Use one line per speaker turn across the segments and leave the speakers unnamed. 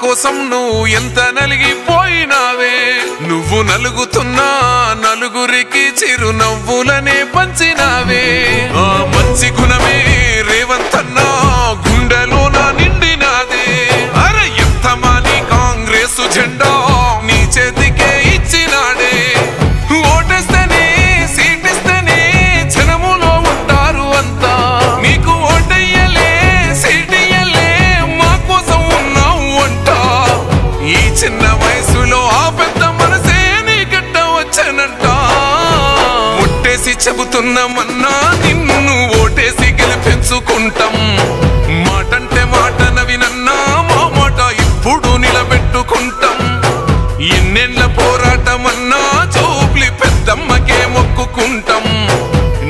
కోసం నువ్వు ఎంత నలిగిపోయినావే నువ్వు నలుగుతున్నా నలుగురికి చిరునవ్వులనే పంచినావే ఆ మంచి గుణమే రేవంత్ అన్న గుండెలోన నిండినాదే అరే ఎంత మాని కాంగ్రెస్ జెండా నీ చేతికే ఇచ్చినాడే ఓటేస్తేనే సీటిస్తేనే జనములో ఉంటారు అంతా నీకు ఓటయ్యలే సీటియ్యలే మా కోసం ఉన్నావు అంట ఈ చిన్న వయసులో ఆ పెద్ద మనసే నీ గట్ట వచ్చానంట ఒట్టేసి చెబుతున్నామన్నా నిన్ను ఓటేసి గెలిపించుకుంటాం మాటంటే మాట నవినన్నా మా మాట ఇప్పుడు నిలబెట్టుకుంటాం ఎన్నెళ్ళ పోరాటమన్నా జూబ్లీ పెద్దమ్మకే మొక్కుకుంటాం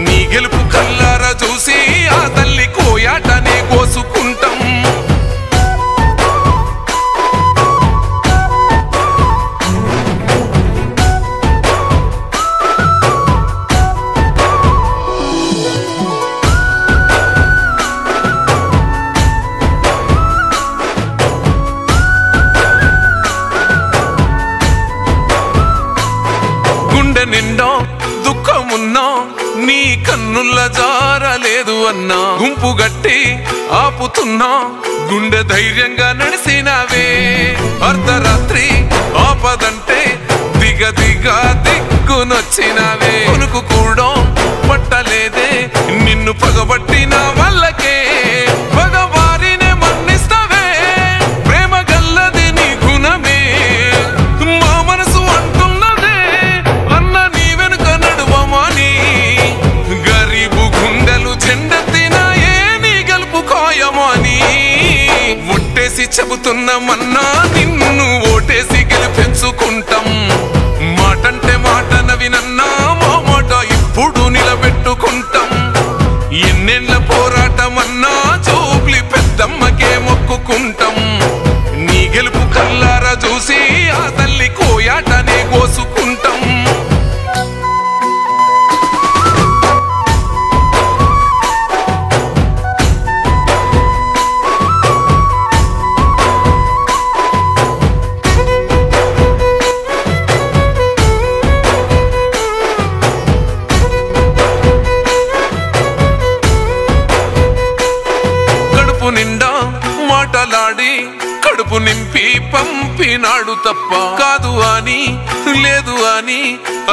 నీ గెలుపు కల్లారా చూసి ఆ తల్లి కోయాటనే కోసుకుంటాం నిండా దుఃఖమున్నా నీ కన్నుల్ల జారలేదు అన్నా గుంపు గట్టి ఆపుతున్నా గుండె ధైర్యంగా నడిసినావే అర్ధరాత్రి ఆపదంటే దిగ దిగ దిక్కునొచ్చినావే కొనుకు కూడా పట్టలేదే నిన్ను పగబట్టిన వాళ్ళకే పగవారినే మన్నిస్తావే ప్రేమ గల్లది నీ గుణమే మా మనసు అంటున్నదే అన్న నీ వెనుక నడువమని గరీబు గుండెలు చెండెత్తినాయే నీ గెలుపు ఖాయమని ఒట్టేసి చెబుతున్నామన్నా నిన్ను ఓటేసి గెలిపించుకుంటాం మాటంటే మాట నవినన్నా మా మాట ఇప్పుడు నిలబెట్టుకుంటాం ఎన్నెళ్ళ పోరాటమన్నా జూబ్లీ పెద్దమ్మకే మొక్కుకుంటాం నీ గెలుపు కల్లారా చూసి ఆ తల్లి కోయాటనే కోసుకుంటాం నిండా మాటలాడి కడుపు నింపి పంపినాడు తప్ప కాదు అని లేదు అని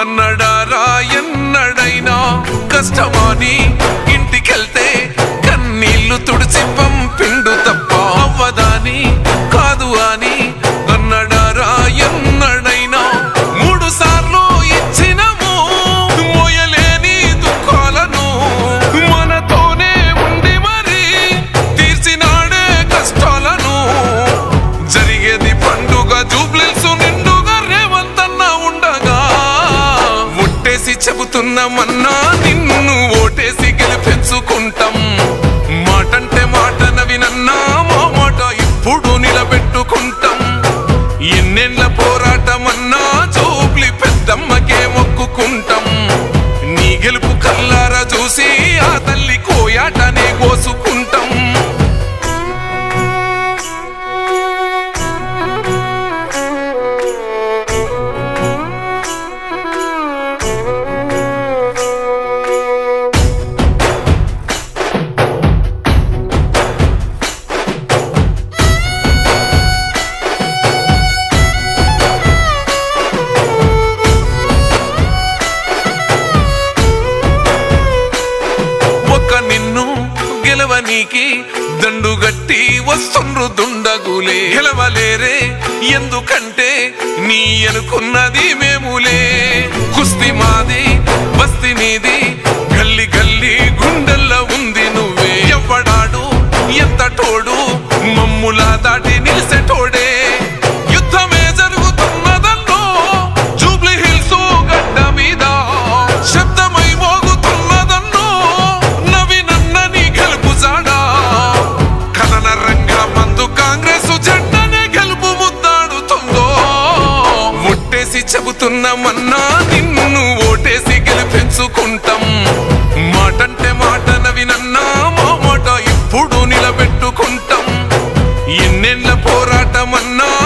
అన్నడారా ఎన్నడైనా కష్టమాని ఇంటికెళ్తే కన్నీళ్లు తుడిచి పంపిండు తప్ప అవ్వదాని కాదు అని అన్నడారా ఎన్నడైనా 3 సార్లు ఇచ్చినము మోయలేని దుఃఖాలను మనతోనే ఉండి మరి తీర్చినాడే కష్టాలను జరిగేది పండుగ జూబ్లీస్ నిండుగా రేవంత్ అన్న ఉండగా ఒట్టేసి చెబుతున్నామన్నా నిన్ను ఓటేసి గెలిపించుకుంటాం మాటంటే మాట నవినన్నా మా మాట ఇప్పుడు నిలబెట్టుకుంటాం ఎన్నెళ్ళ పోరాటమన్నా జూబ్లీ పెద్దమ్మకే మొక్కుకుంటాం నీ గెలుపు కల్లారా చూసి ఆ తల్లి కోయాటనే కోసుకుంటాం నిన్ను గెలవనీకి దండుగట్టి వస్తుండ్రు దుండగులే గెలవలేరే ఎందుకంటే నీ అనుకున్నది మేములే కుస్తీ మాది బస్తీ నీది గల్లి గల్లి గుండెల్లో ఉంది నువ్వే ఎవ్వడాడు ఎంత టోడు మమ్ములా దాటి నిలిసేటోడే యుద్ధమే జరుగుతున్నదన్నో జూబ్లీ హిల్స్ గడ్డ మీద శబ్దమై మోగుతున్నదన్నో నవినన్న నీ గెలుపు జాడా కథన రంగ మందు కాంగ్రెస్ జెండనే గెలుపు ముద్దాడుతుందో ఒట్టేసి చెబుతున్నామన్నా నిన్ను ఓటేసి గెలిపించుకుంటాం మాటంటే మాట నవినన్నా మా మాట ఇప్పుడు నిలబెట్టుకుంటాం ఎన్నెళ్ళ పోరాటం గెలవమన్నా